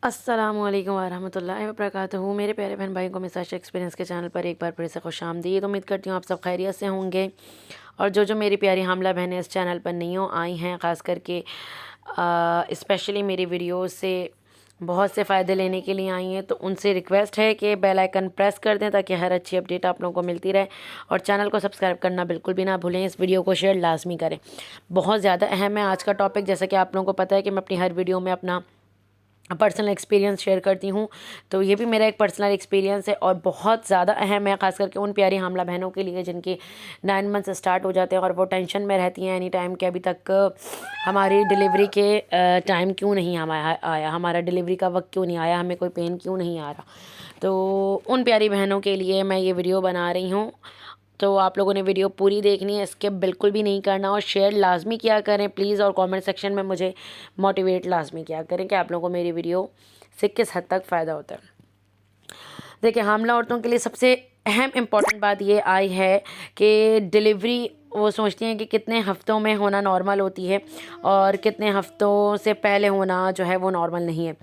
अस्सलामुअलैकुम वरहमतुल्लाहि वबरकातुहू। मेरे प्यारे बहन भाई को मिसाज एक्सपीरियंस के चैनल पर एक बार फिर से खुशामदीद। उम्मीद करती हूँ आप सब खैरियत से होंगे। और जो मेरी प्यारी हामला बहनें इस चैनल पर नहीं हो आई हैं, ख़ास करके स्पेशली मेरी वीडियो से बहुत से फ़ायदे लेने के लिए आई हैं, तो उनसे रिक्वेस्ट है कि बेल आइकन प्रेस कर दें ताकि हर अच्छी अपडेट आप लोगों को मिलती रहे। और चैनल को सब्सक्राइब करना बिल्कुल भी ना भूलें। इस वीडियो को शेयर लाजमी करें, बहुत ज़्यादा अहम है आज का टॉपिक। जैसा कि आप लोगों को पता है कि मैं अपनी हर वीडियो में अपना पर्सनल एक्सपीरियंस शेयर करती हूँ, तो ये भी मेरा एक पर्सनल एक्सपीरियंस है और बहुत ज़्यादा अहम है, ख़ास करके उन प्यारी हामला बहनों के लिए जिनके 9 मंथ स्टार्ट हो जाते हैं और वो टेंशन में रहती हैं एनी टाइम कि अभी तक हमारी डिलीवरी के टाइम क्यों नहीं आया, हमारा डिलीवरी का वक्त क्यों नहीं आया, हमें कोई पेन क्यों नहीं आ रहा। तो उन प्यारी बहनों के लिए मैं ये वीडियो बना रही हूँ। तो आप लोगों ने वीडियो पूरी देखनी है, स्किप बिल्कुल भी नहीं करना और शेयर लाजमी किया करें प्लीज़। और कमेंट सेक्शन में मुझे मोटिवेट लाजमी किया करें कि आप लोगों को मेरी वीडियो से किस हद तक फ़ायदा होता है। देखिए, हामला औरतों के लिए सबसे अहम इम्पॉर्टेंट बात ये आई है कि डिलीवरी वो सोचती हैं कि कितने हफ्तों में होना नॉर्मल होती है और कितने हफ्तों से पहले होना जो है वो नॉर्मल नहीं है।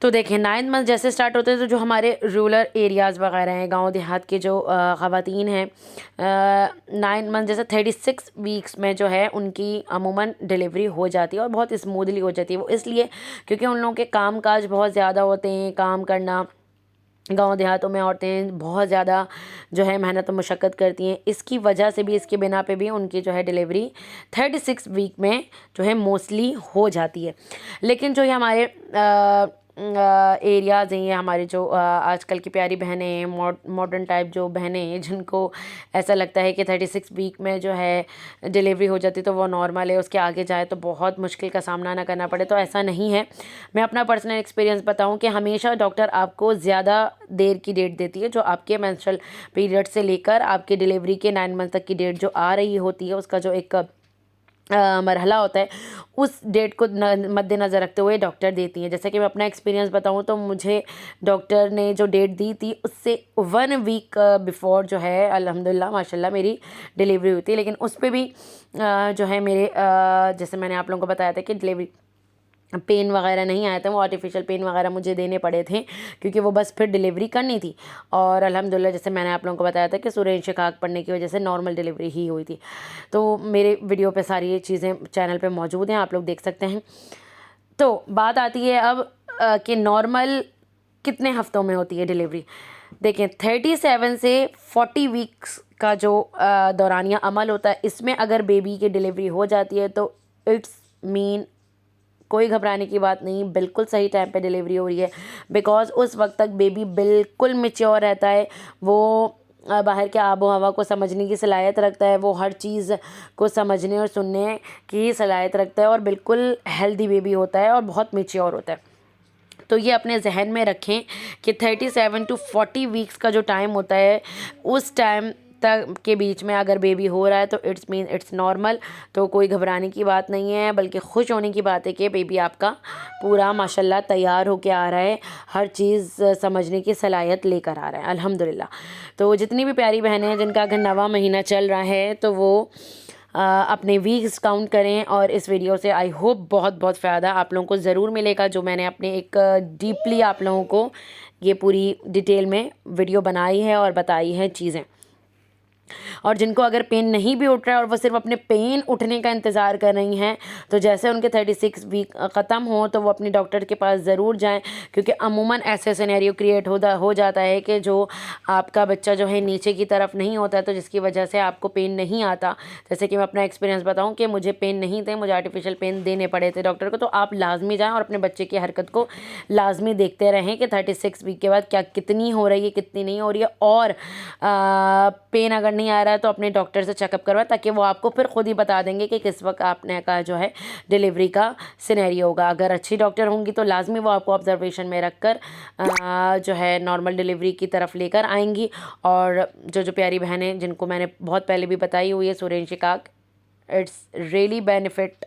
तो देखिए, 9 मंथ जैसे स्टार्ट होते हैं तो जो हमारे रूरल एरियाज़ वगैरह हैं, गांव देहात के जो ख़वातीन हैं, 9 मंथ जैसे 36 वीक्स में जो है उनकी अमूमन डिलीवरी हो जाती है और बहुत स्मूथली हो जाती है। वो इसलिए क्योंकि उन लोगों के काम काज बहुत ज़्यादा होते हैं। काम करना, गांव देहातों में औरतें बहुत ज़्यादा जो है मेहनत और मशक्क़त करती हैं। इसकी वजह से भी, इसके बिना पे भी उनकी जो है डिलीवरी 36 वीक में जो है मोस्टली हो जाती है। लेकिन जो ये हमारे एरियाज़ हैं, ये हमारी जो आजकल की प्यारी बहनें हैं, मॉडर्न टाइप जो बहनें हैं, जिनको ऐसा लगता है कि 36 वीक में जो है डिलीवरी हो जाती तो वो नॉर्मल है, उसके आगे जाए तो बहुत मुश्किल का सामना ना करना पड़े, तो ऐसा नहीं है। मैं अपना पर्सनल एक्सपीरियंस बताऊं कि हमेशा डॉक्टर आपको ज़्यादा देर की डेट देती है। जो आपके मेंस्ट्रुअल पीरियड से लेकर आपके डिलीवरी के 9 मंथ तक की डेट जो आ रही होती है, उसका जो एक मरहला होता है, उस डेट को मद्देनज़र रखते हुए डॉक्टर देती हैं। जैसे कि मैं अपना एक्सपीरियंस बताऊं तो मुझे डॉक्टर ने जो डेट दी थी उससे 1 वीक बिफोर जो है अल्हम्दुलिल्लाह माशाल्लाह मेरी डिलीवरी हुई थी। लेकिन उस पर भी जो है मेरे जैसे मैंने आप लोगों को बताया था कि डिलीवरी पेन वगैरह नहीं आया था, वो आर्टिफिशियल पेन वगैरह मुझे देने पड़े थे क्योंकि वो बस फिर डिलीवरी करनी थी। और अल्हम्दुलिल्लाह जैसे मैंने आप लोगों को बताया था कि सूरह इंशिकाक पढ़ने की वजह से नॉर्मल डिलीवरी ही हुई थी। तो मेरे वीडियो पे सारी ये चीज़ें चैनल पे मौजूद हैं, आप लोग देख सकते हैं। तो बात आती है अब कि नॉर्मल कितने हफ्तों में होती है डिलीवरी। देखें, 37 से 40 वीक्स का जो दौरानिया अमल होता है, इसमें अगर बेबी की डिलीवरी हो जाती है तो इट्स मीन कोई घबराने की बात नहीं, बिल्कुल सही टाइम पे डिलीवरी हो रही है। बिकॉज़ उस वक्त तक बेबी बिल्कुल मैच्योर रहता है, वो बाहर के आबो हवा को समझने की सलाहियत रखता है, वो हर चीज़ को समझने और सुनने की सलाहियत रखता है और बिल्कुल हेल्दी बेबी होता है और बहुत मैच्योर होता है। तो ये अपने जहन में रखें कि 37 टू 40 वीक्स का जो टाइम होता है, उस टाइम तक के बीच में अगर बेबी हो रहा है तो इट्स नॉर्मल। तो कोई घबराने की बात नहीं है, बल्कि खुश होने की बात है कि बेबी आपका पूरा माशाल्लाह तैयार होके आ रहा है, हर चीज़ समझने की सलाहियत लेकर आ रहा है अल्हम्दुलिल्लाह। तो जितनी भी प्यारी बहनें हैं जिनका अगर 9वां महीना चल रहा है तो वो अपने वीक्स काउंट करें। और इस वीडियो से आई होप बहुत बहुत फ़ायदा आप लोगों को ज़रूर मिलेगा, जो मैंने अपने एक डीपली आप लोगों को ये पूरी डिटेल में वीडियो बनाई है और बताई है चीज़ें। और जिनको अगर पेन नहीं भी उठ रहा है और वो सिर्फ अपने पेन उठने का इंतज़ार कर रही हैं, तो जैसे उनके 36 वीक ख़त्म हो तो वो अपने डॉक्टर के पास ज़रूर जाएं, क्योंकि अमूमन ऐसे सिनेरियो क्रिएट हो जाता है कि जो आपका बच्चा जो है नीचे की तरफ नहीं होता है, तो जिसकी वजह से आपको पेन नहीं आता। जैसे कि मैं अपना एक्सपीरियंस बताऊँ कि मुझे पेन नहीं थे, मुझे आर्टिफिशियल पेन देने पड़े थे डॉक्टर को। तो आप लाजमी जाएँ और अपने बच्चे की हरकत को लाजमी देखते रहें कि 36 वीक के बाद क्या कितनी हो रही है, कितनी नहीं हो रही है। और पेन अगर नहीं आ रहा है तो अपने डॉक्टर से चेकअप करवाएं, ताकि वो आपको फिर खुद ही बता देंगे कि किस वक्त आपने का जो है डिलीवरी का सिनेरियो होगा। अगर अच्छी डॉक्टर होंगी तो लाजमी वो आपको ऑब्जर्वेशन में रखकर जो है नॉर्मल डिलीवरी की तरफ लेकर आएंगी। और जो प्यारी बहनें जिनको मैंने बहुत पहले भी बताई हुई है सूरह इंशिकाक, इट्स रियली बेनिफिट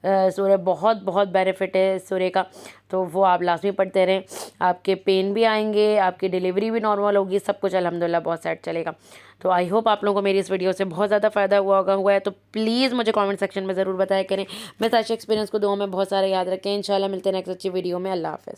सूर्य, बहुत बहुत बेनिफिट है सूर्य का, तो वो आप लाजमी पढ़ते रहें। आपके पेन भी आएंगे, आपकी डिलीवरी भी नॉर्मल होगी, सब कुछ अल्हम्दुलिल्लाह बहुत सेट चलेगा। तो आई होप आप लोगों को मेरी इस वीडियो से बहुत ज़्यादा फ़ायदा हुआ है। तो प्लीज़ मुझे कमेंट सेक्शन में ज़रूर बताया करें। मैं साशा एक्सपीरियंस को दुआ में बहुत सारा याद रखें। इंशाल्लाह मिलते हैं नेक्स्ट अच्छी वीडियो में। अल्लाह हाफ़िज़।